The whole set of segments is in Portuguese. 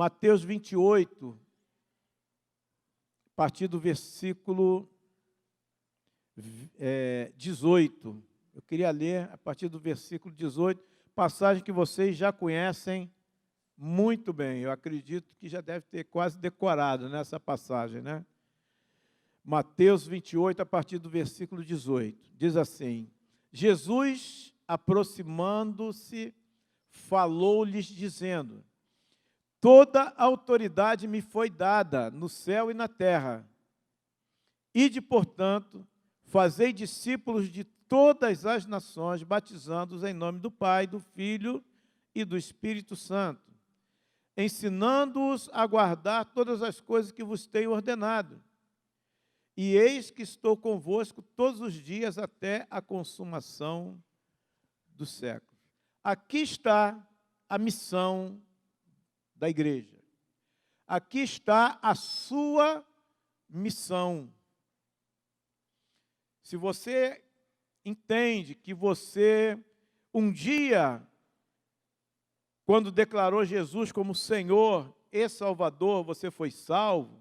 Mateus 28, a partir do versículo 18. Eu queria ler a partir do versículo 18, passagem que vocês já conhecem muito bem. Eu acredito que já deve ter quase decorado nessa passagem, né? Mateus 28, a partir do versículo 18. Diz assim: Jesus, aproximando-se, falou-lhes dizendo: toda autoridade me foi dada no céu e na terra. Ide, portanto, fazei discípulos de todas as nações, batizando-os em nome do Pai, do Filho e do Espírito Santo, ensinando-os a guardar todas as coisas que vos tenho ordenado. E eis que estou convosco todos os dias até a consumação dos séculos. Aqui está a missão da igreja. Aqui está a sua missão. Se você entende que você, um dia, quando declarou Jesus como Senhor e Salvador, você foi salvo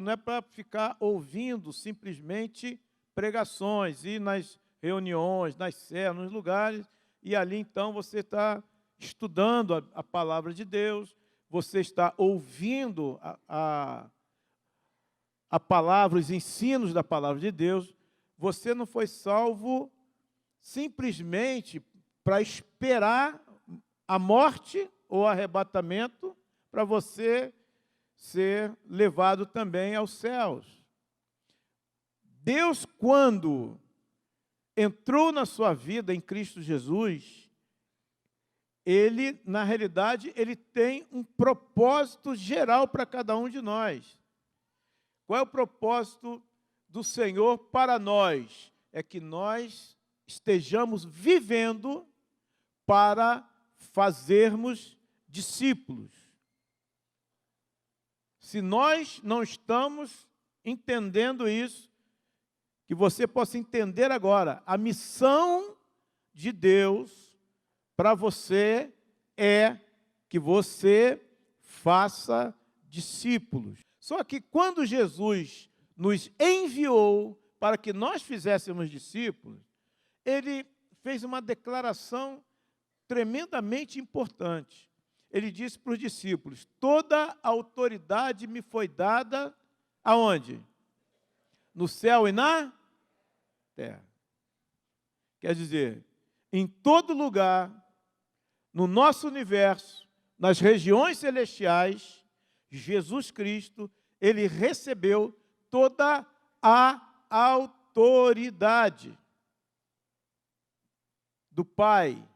não é para ficar ouvindo simplesmente pregações, ir nas reuniões, nas células, nos lugares, e ali então você está estudando a palavra de Deus, você está ouvindo a palavra, os ensinos da palavra de Deus. Você não foi salvo simplesmente para esperar a morte ou arrebatamento para você ser levado também aos céus. Deus, quando entrou na sua vida em Cristo Jesus, Ele, na realidade, Ele tem um propósito geral para cada um de nós. Qual é o propósito do Senhor para nós? É que nós estejamos vivendo para fazermos discípulos. Se nós não estamos entendendo isso, que você possa entender agora, a missão de Deus para você é que você faça discípulos. Só que quando Jesus nos enviou para que nós fizéssemos discípulos, Ele fez uma declaração tremendamente importante. Ele disse para os discípulos: toda autoridade me foi dada aonde? No céu e na terra. Quer dizer, em todo lugar, no nosso universo, nas regiões celestiais, Jesus Cristo, Ele recebeu toda a autoridade do Pai.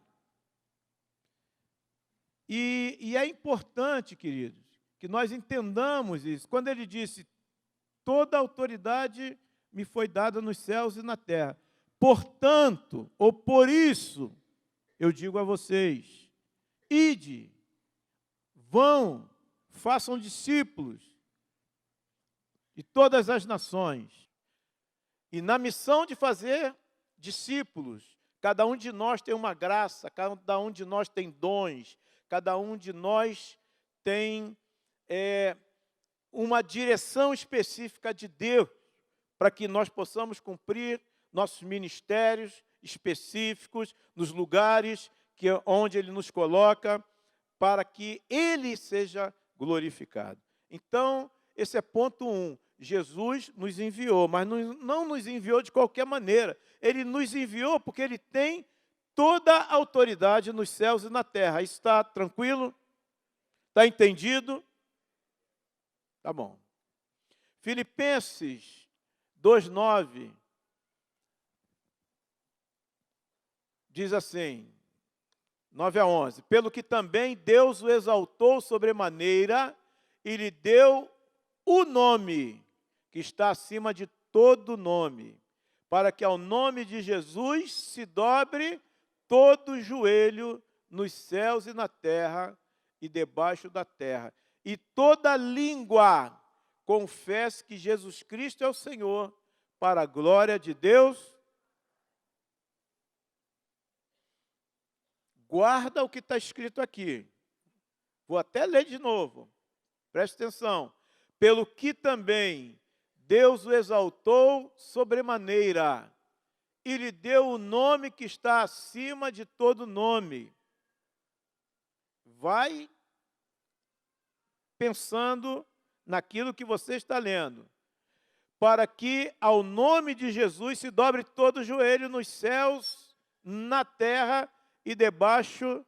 E é importante, queridos, que nós entendamos isso. Quando Ele disse: toda autoridade me foi dada nos céus e na terra. Portanto, ou por isso, eu digo a vocês: ide, vão, façam discípulos de todas as nações. E na missão de fazer discípulos, cada um de nós tem uma graça, cada um de nós tem dons, cada um de nós tem uma direção específica de Deus para que nós possamos cumprir nossos ministérios específicos nos lugares onde Ele nos coloca, para que Ele seja glorificado. Então, esse é ponto 1. Jesus nos enviou, mas não nos enviou de qualquer maneira. Ele nos enviou porque Ele tem toda a autoridade nos céus e na terra. Está tranquilo? Está entendido? Tá bom. Filipenses 2:9 diz assim, 9-11: pelo que também Deus o exaltou sobremaneira e lhe deu o nome que está acima de todo nome, para que ao nome de Jesus se dobre todo joelho nos céus e na terra e debaixo da terra, e toda língua confesse que Jesus Cristo é o Senhor, para a glória de Deus. Guarda o que está escrito aqui. Vou até ler de novo. Preste atenção. Pelo que também Deus o exaltou sobremaneira e lhe deu o nome que está acima de todo nome. Vai pensando naquilo que você está lendo. Para que ao nome de Jesus se dobre todo o joelho nos céus, na terra e debaixo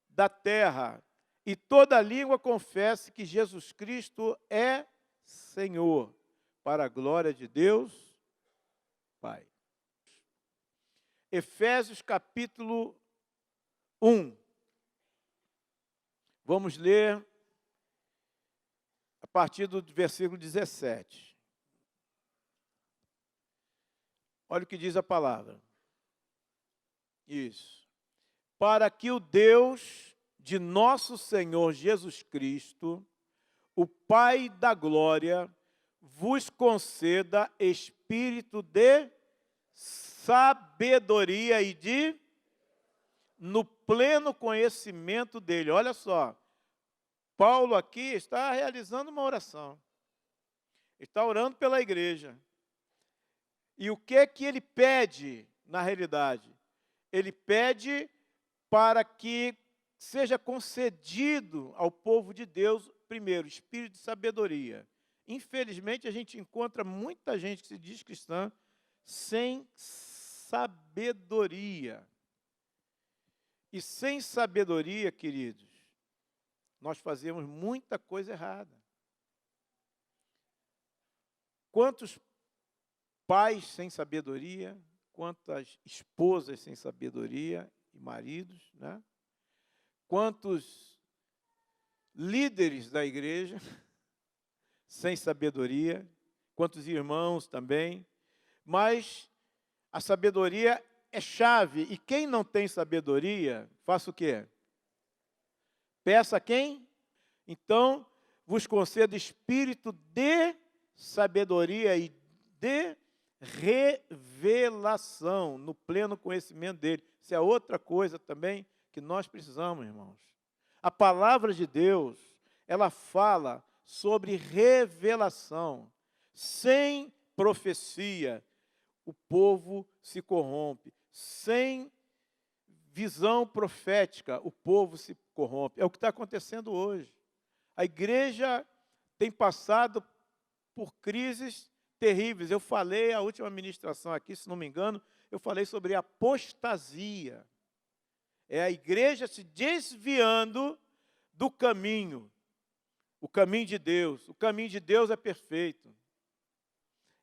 da terra. E toda língua confesse que Jesus Cristo é Senhor, para a glória de Deus, Pai. Efésios capítulo 1. Vamos ler a partir do versículo 17. Olha o que diz a palavra. Isso. Para que o Deus de nosso Senhor Jesus Cristo, o Pai da glória, vos conceda espírito de sabedoria e no pleno conhecimento dele. Olha só, Paulo aqui está realizando uma oração. Está orando pela igreja. E o que é que ele pede, na realidade? Ele pede para que seja concedido ao povo de Deus, primeiro, espírito de sabedoria. Infelizmente, a gente encontra muita gente que se diz cristã sem sabedoria. E sem sabedoria, queridos, nós fazemos muita coisa errada. Quantos pais sem sabedoria, quantas esposas sem sabedoria e maridos, né? Quantos líderes da igreja sem sabedoria, quantos irmãos também, mas a sabedoria é chave, e quem não tem sabedoria, faça o quê? Peça a quem? Então, vos concedo espírito de sabedoria e de revelação, no pleno conhecimento dele. Isso é outra coisa também que nós precisamos, irmãos. A palavra de Deus, ela fala sobre revelação. Sem profecia, o povo se corrompe. Sem visão profética, o povo se corrompe. É o que está acontecendo hoje. A igreja tem passado por crises terríveis. Eu falei, a última ministração aqui, se não me engano, eu falei sobre apostasia. É a igreja se desviando do caminho, o caminho de Deus. O caminho de Deus é perfeito.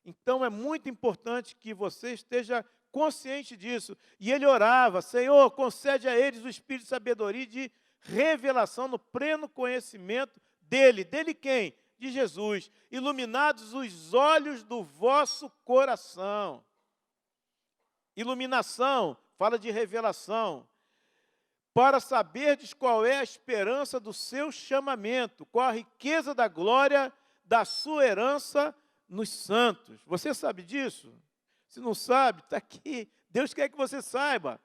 Então é muito importante que você esteja consciente disso. E ele orava: Senhor, concede a eles o espírito de sabedoria e de revelação no pleno conhecimento dele. Dele quem? De Jesus. Iluminados os olhos do vosso coração. Iluminação fala de revelação. Para saberdes qual é a esperança do seu chamamento, qual a riqueza da glória da sua herança nos santos. Você sabe disso? Se não sabe, está aqui. Deus quer que você saiba.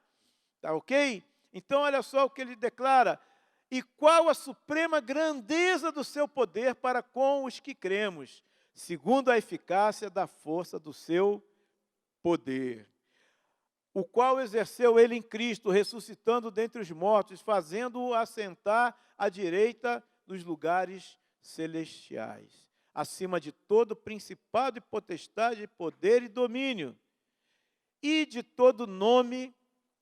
Está ok? Então, olha só o que ele declara. E qual a suprema grandeza do seu poder para com os que cremos, segundo a eficácia da força do seu poder, o qual exerceu ele em Cristo, ressuscitando dentre os mortos, fazendo-o assentar à direita dos lugares celestiais, acima de todo principado e potestade, poder e domínio, e de todo nome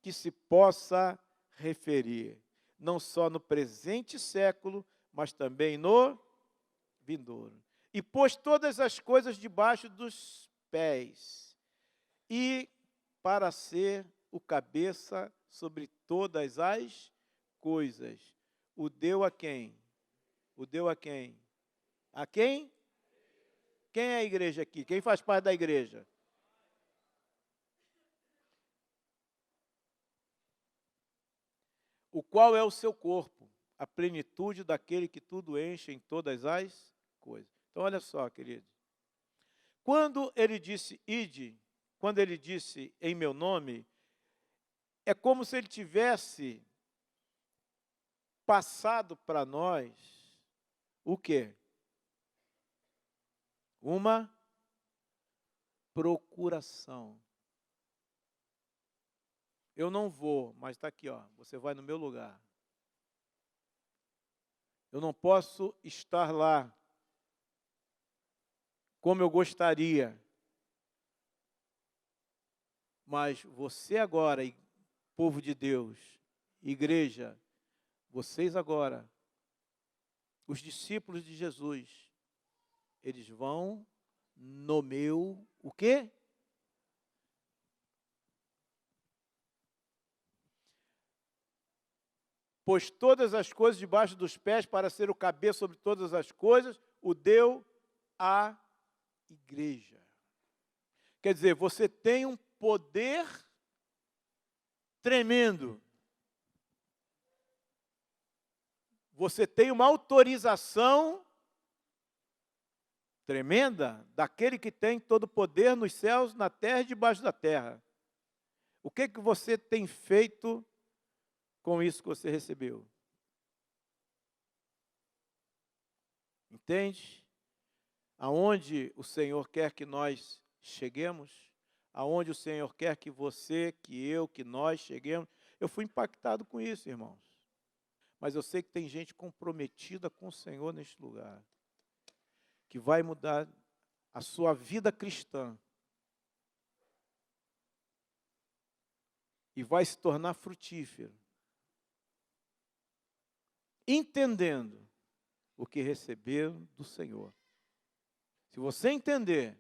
que se possa referir, não só no presente século, mas também no vindouro. E pôs todas as coisas debaixo dos pés, e para ser o cabeça sobre todas as coisas. O deu a quem? O deu a quem? A quem? Quem é a igreja aqui? Quem faz parte da igreja? O qual é o seu corpo? A plenitude daquele que tudo enche em todas as coisas. Então, olha só, queridos. Quando ele disse ide, quando ele disse em meu nome, é como se ele tivesse passado para nós o quê? Uma procuração. Eu não vou, mas está aqui, ó, você vai no meu lugar. Eu não posso estar lá como eu gostaria, mas você agora, povo de Deus, igreja, vocês agora, os discípulos de Jesus, eles vão no meu, o quê? Pois todas as coisas debaixo dos pés, para ser o cabeça sobre todas as coisas, o deu à igreja. Quer dizer, você tem um poder tremendo. Você tem uma autorização tremenda daquele que tem todo o poder nos céus, na terra e debaixo da terra. O que você tem feito com isso que você recebeu? Entende? Aonde o Senhor quer que nós cheguemos, aonde o Senhor quer que você, que eu, que nós cheguemos. Eu fui impactado com isso, irmãos. Mas eu sei que tem gente comprometida com o Senhor neste lugar, que vai mudar a sua vida cristã e vai se tornar frutífero, entendendo o que recebeu do Senhor. Se você entender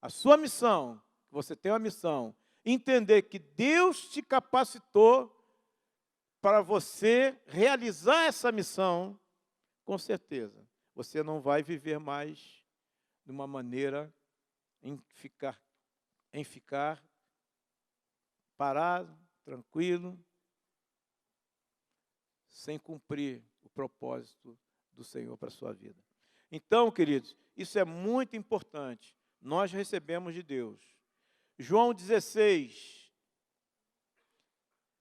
a sua missão, que você tem uma missão, entender que Deus te capacitou para você realizar essa missão, com certeza, você não vai viver mais de uma maneira em ficar parado, tranquilo, sem cumprir o propósito do Senhor para a sua vida. Então, queridos, isso é muito importante. Nós recebemos de Deus. João 16,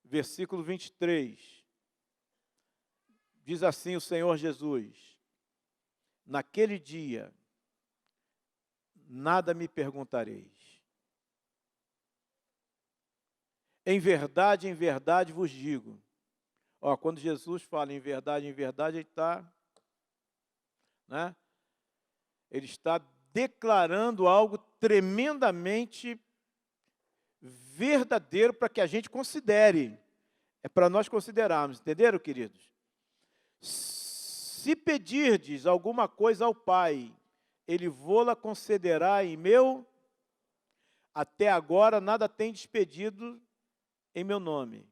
versículo 23, diz assim o Senhor Jesus: naquele dia, nada me perguntareis. Em verdade vos digo. Ó, quando Jesus fala em verdade, ele está, né? Ele está declarando algo tremendamente verdadeiro para que a gente considere. É para nós considerarmos, entenderam, queridos? Se pedirdes alguma coisa ao Pai, Ele vô-la concederá em meu. Até agora nada tendes pedido em meu nome.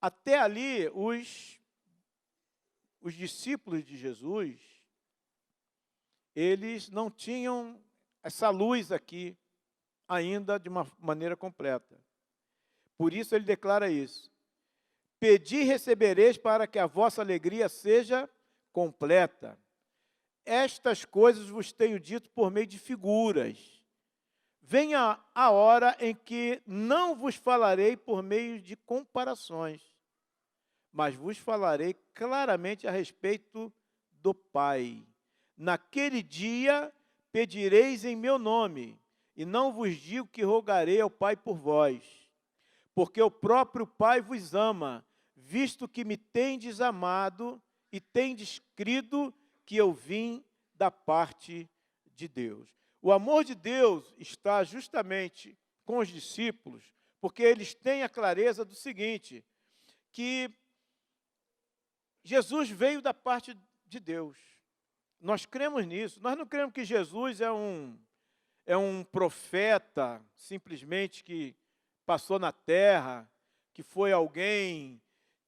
Até ali, os discípulos de Jesus, eles não tinham essa luz aqui ainda de uma maneira completa. Por isso ele declara isso: pedi e recebereis para que a vossa alegria seja completa. Estas coisas vos tenho dito por meio de figuras. Venha a hora em que não vos falarei por meio de comparações, mas vos falarei claramente a respeito do Pai. Naquele dia pedireis em meu nome, e não vos digo que rogarei ao Pai por vós, porque o próprio Pai vos ama, visto que me tendes amado e tendes crido que eu vim da parte de Deus. O amor de Deus está justamente com os discípulos, porque eles têm a clareza do seguinte, que Jesus veio da parte de Deus. Nós cremos nisso. Nós não cremos que Jesus é um profeta, simplesmente, que passou na terra, que foi alguém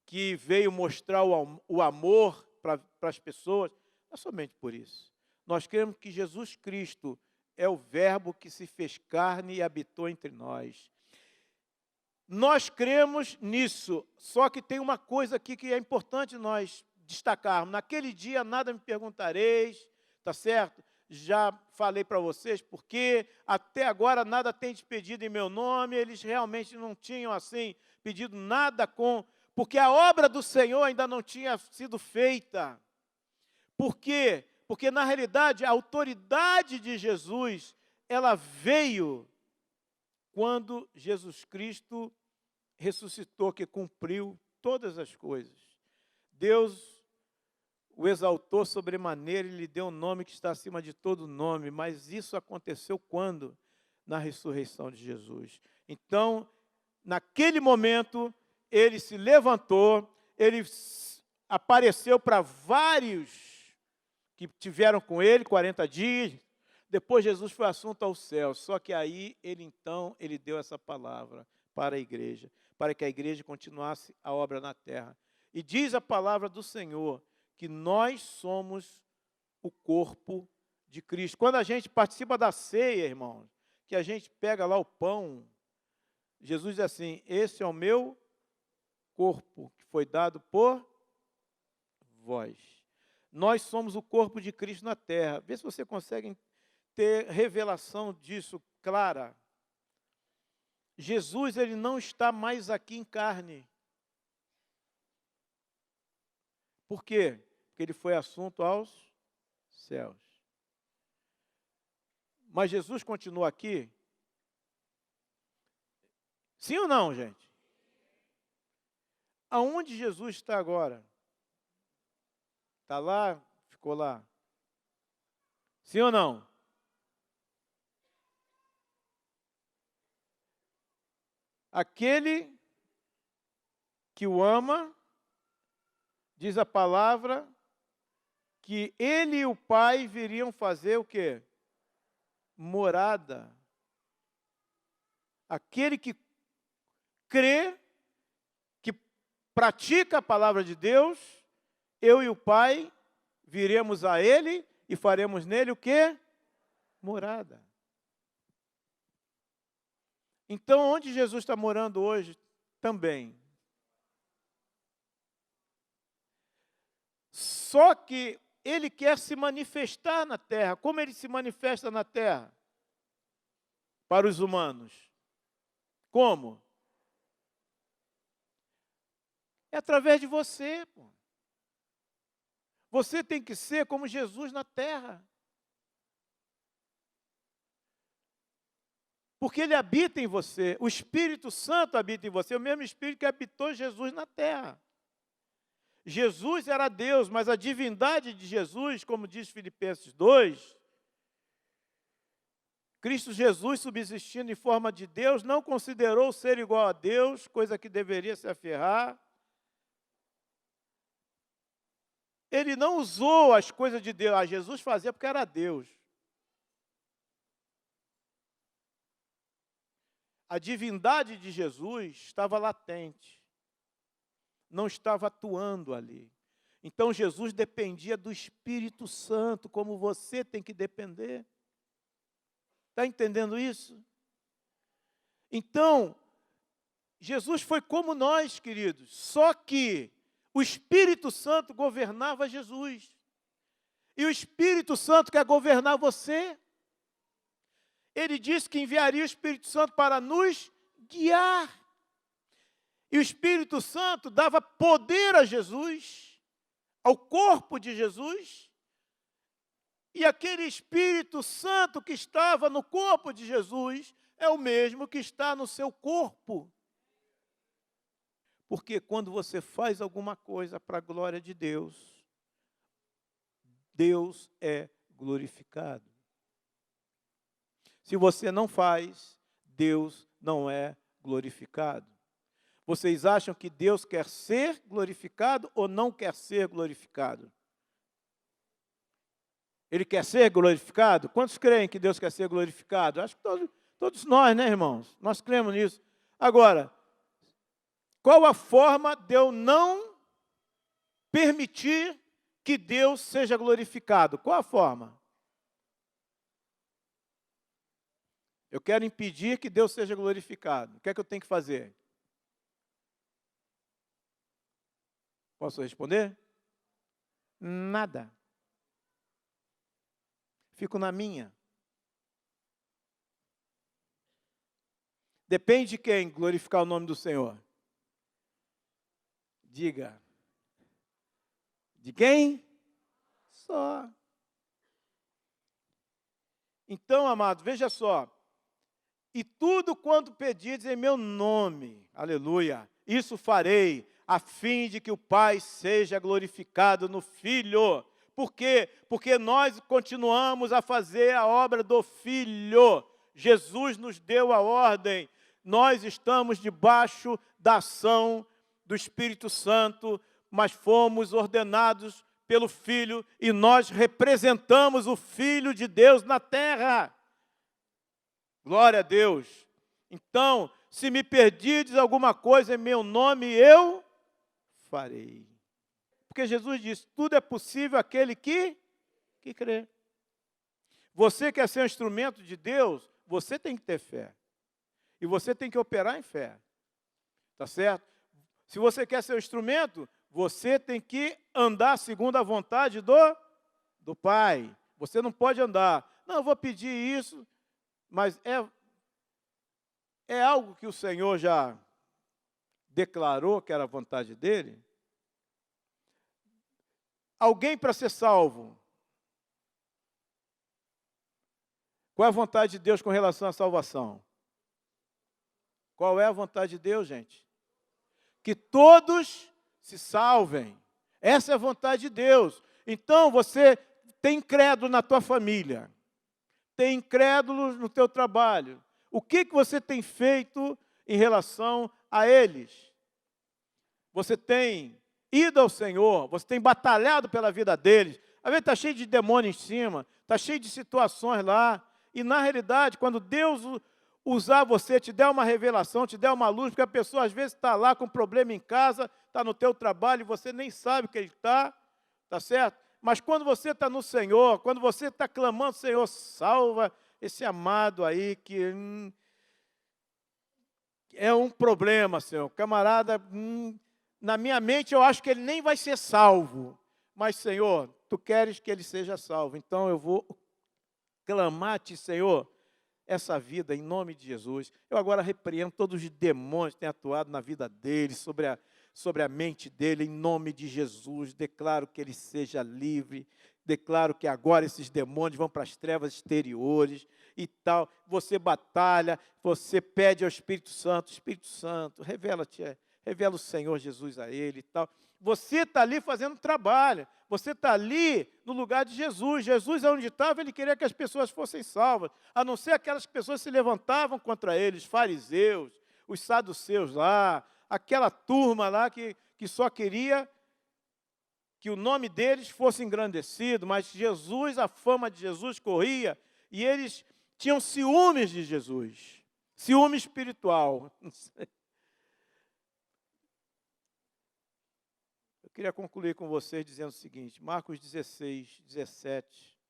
que veio mostrar o amor para as pessoas. Não é somente por isso. Nós cremos que Jesus Cristo é o Verbo que se fez carne e habitou entre nós. Nós cremos nisso, só que tem uma coisa aqui que é importante nós destacarmos. Naquele dia nada me perguntareis, tá certo? Já falei para vocês, porque até agora nada tem pedido em meu nome. Eles realmente não tinham assim pedido nada com Porque a obra do Senhor ainda não tinha sido feita. Por quê? Porque, na realidade, a autoridade de Jesus, ela veio quando Jesus Cristo ressuscitou, que cumpriu todas as coisas. Deus o exaltou sobremaneira e lhe deu um nome que está acima de todo nome, mas isso aconteceu quando? Na ressurreição de Jesus. Então, naquele momento, ele se levantou, ele apareceu para vários que tiveram com ele 40 dias, depois Jesus foi assunto ao céu, só que aí ele deu essa palavra para a igreja, para que a igreja continuasse a obra na terra. E diz a palavra do Senhor, que nós somos o corpo de Cristo. Quando a gente participa da ceia, irmãos, que a gente pega lá o pão, Jesus diz assim, esse é o meu corpo, que foi dado por vós. Nós somos o corpo de Cristo na terra. Vê se você consegue ter revelação disso clara. Jesus, ele não está mais aqui em carne. Por quê? Porque ele foi assunto aos céus. Mas Jesus continua aqui? Sim ou não, gente? Aonde Jesus está agora? Está lá? Ficou lá? Sim ou não? Aquele que o ama, diz a palavra, que ele e o Pai viriam fazer o quê? Morada. Aquele que crê, que pratica a palavra de Deus, eu e o Pai viremos a ele e faremos nele o quê? Morada. Então, onde Jesus está morando hoje? Também. Só que ele quer se manifestar na terra. Como ele se manifesta na terra? Para os humanos. Como? É através de você, pô. Você tem que ser como Jesus na terra. Porque ele habita em você, o Espírito Santo habita em você, o mesmo Espírito que habitou Jesus na terra. Jesus era Deus, mas a divindade de Jesus, como diz Filipenses 2, Cristo Jesus, subsistindo em forma de Deus, não considerou ser igual a Deus, coisa que deveria se aferrar. Ele não usou as coisas de Deus, Jesus fazia porque era Deus. A divindade de Jesus estava latente, não estava atuando ali. Então Jesus dependia do Espírito Santo, como você tem que depender. Está entendendo isso? Então, Jesus foi como nós, queridos, só que o Espírito Santo governava Jesus. E o Espírito Santo quer governar você. Ele disse que enviaria o Espírito Santo para nos guiar. E o Espírito Santo dava poder a Jesus, ao corpo de Jesus. E aquele Espírito Santo que estava no corpo de Jesus é o mesmo que está no seu corpo. Porque quando você faz alguma coisa para a glória de Deus, Deus é glorificado. Se você não faz, Deus não é glorificado. Vocês acham que Deus quer ser glorificado ou não quer ser glorificado? Ele quer ser glorificado? Quantos creem que Deus quer ser glorificado? Acho que todos nós, né, irmãos? Nós cremos nisso. Agora, qual a forma de eu não permitir que Deus seja glorificado? Qual a forma? Eu quero impedir que Deus seja glorificado. O que é que eu tenho que fazer? Posso responder? Nada. Fico na minha. Depende de quem glorificar o nome do Senhor. Diga. De quem? Só. Então, amado, veja só. E tudo quanto pedires em meu nome, aleluia, isso farei, a fim de que o Pai seja glorificado no Filho. Por quê? Porque nós continuamos a fazer a obra do Filho. Jesus nos deu a ordem. Nós estamos debaixo da ação do Espírito Santo, mas fomos ordenados pelo Filho e nós representamos o Filho de Deus na terra. Glória a Deus. Então, se me pedirdes alguma coisa em meu nome, eu farei. Porque Jesus disse, tudo é possível àquele que crê. Você quer ser um instrumento de Deus, você tem que ter fé. E você tem que operar em fé. Tá certo? Se você quer ser um instrumento, você tem que andar segundo a vontade do Pai. Você não pode andar, não, eu vou pedir isso, mas é algo que o Senhor já declarou que era a vontade dele? Alguém para ser salvo. Qual é a vontade de Deus com relação à salvação? Qual é a vontade de Deus, gente? Que todos se salvem. Essa é a vontade de Deus. Então, você tem incrédulo na tua família. Tem incrédulos no teu trabalho. O que você tem feito em relação a eles? Você tem ido ao Senhor, você tem batalhado pela vida deles. Às vezes está cheio de demônio em cima, está cheio de situações lá. E na realidade, quando Deus usar você, te der uma revelação, te der uma luz, porque a pessoa às vezes está lá com problema em casa, está no teu trabalho e você nem sabe que ele está certo? Mas quando você está no Senhor, quando você está clamando, Senhor, salva esse amado aí que é um problema, Senhor. Camarada, na minha mente eu acho que ele nem vai ser salvo. Mas, Senhor, Tu queres que ele seja salvo. Então eu vou clamar-te, Senhor, essa vida em nome de Jesus. Eu agora repreendo todos os demônios que têm atuado na vida dele, sobre a mente dele, em nome de Jesus. Declaro que ele seja livre. Declaro que agora esses demônios vão para as trevas exteriores e tal. Você batalha, você pede ao Espírito Santo, revela o Senhor Jesus a ele e tal. Você está ali fazendo trabalho, você está ali no lugar de Jesus. Jesus, onde estava, ele queria que as pessoas fossem salvas, a não ser aquelas pessoas que se levantavam contra ele, os fariseus, os saduceus lá, aquela turma lá que só queria que o nome deles fosse engrandecido, mas Jesus, a fama de Jesus corria, e eles tinham ciúmes de Jesus, ciúme espiritual. Eu queria concluir com vocês dizendo o seguinte, Marcos 16, 17,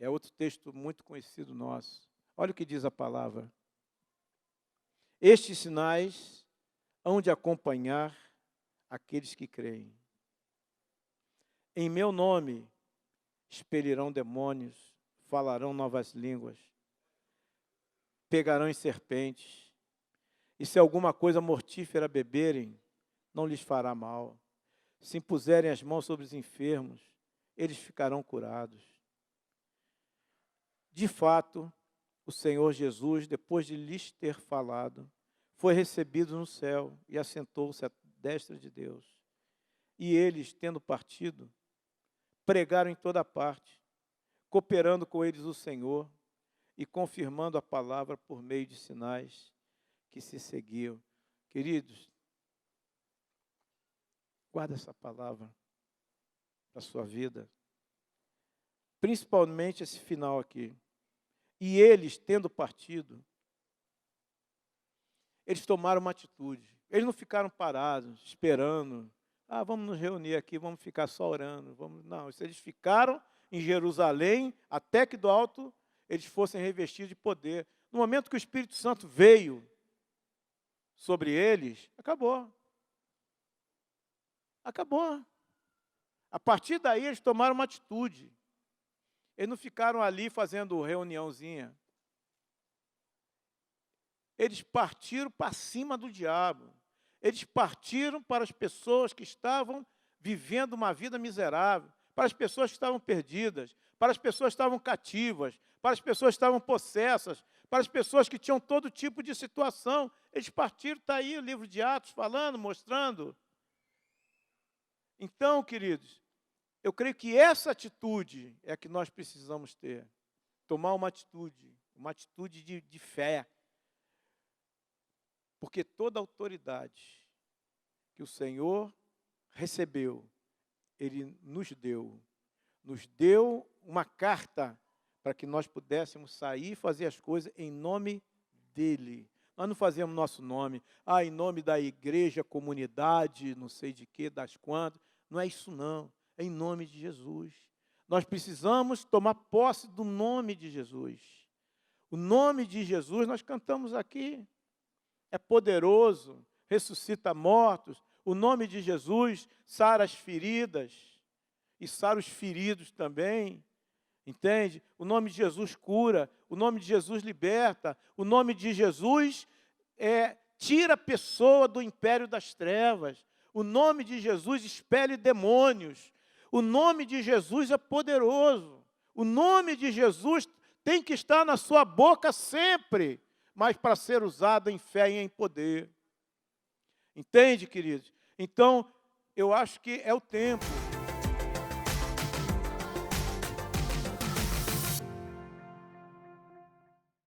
é outro texto muito conhecido nosso. Olha o que diz a palavra. Estes sinais hão de acompanhar aqueles que creem. Em meu nome expelirão demônios, falarão novas línguas, pegarão em serpentes, e se alguma coisa mortífera beberem, não lhes fará mal. Se impuserem as mãos sobre os enfermos, eles ficarão curados. De fato, o Senhor Jesus, depois de lhes ter falado, foi recebido no céu e assentou-se à destra de Deus. E eles, tendo partido, pregaram em toda parte, cooperando com eles o Senhor e confirmando a palavra por meio de sinais que se seguiam. Queridos, guarda essa palavra para a sua vida, principalmente esse final aqui. E eles, tendo partido, eles tomaram uma atitude. Eles não ficaram parados, esperando. Vamos nos reunir aqui, vamos ficar só orando. Não, eles ficaram em Jerusalém, até que do alto eles fossem revestidos de poder. No momento que o Espírito Santo veio sobre eles, acabou. Acabou. A partir daí eles tomaram uma atitude. Eles não ficaram ali fazendo reuniãozinha. Eles partiram para cima do diabo. Eles partiram para as pessoas que estavam vivendo uma vida miserável, para as pessoas que estavam perdidas, para as pessoas que estavam cativas, para as pessoas que estavam possessas, para as pessoas que tinham todo tipo de situação. Eles partiram, está aí o livro de Atos falando, mostrando. Então, queridos, eu creio que essa atitude é a que nós precisamos ter. Tomar uma atitude de fé. Porque toda autoridade que o Senhor recebeu, Ele nos deu uma carta para que nós pudéssemos sair e fazer as coisas em nome dEle. Nós não fazemos nosso nome, em nome da igreja, comunidade, não sei de quê, das quantas. Não é isso não, é em nome de Jesus. Nós precisamos tomar posse do nome de Jesus. O nome de Jesus, nós cantamos aqui, é poderoso, ressuscita mortos. O nome de Jesus sara as feridas e sara os feridos também. Entende? O nome de Jesus cura, o nome de Jesus liberta, o nome de Jesus tira a pessoa do império das trevas. O nome de Jesus expele demônios. O nome de Jesus é poderoso. O nome de Jesus tem que estar na sua boca sempre, mas para ser usado em fé e em poder. Entende, queridos? Então, eu acho que é o tempo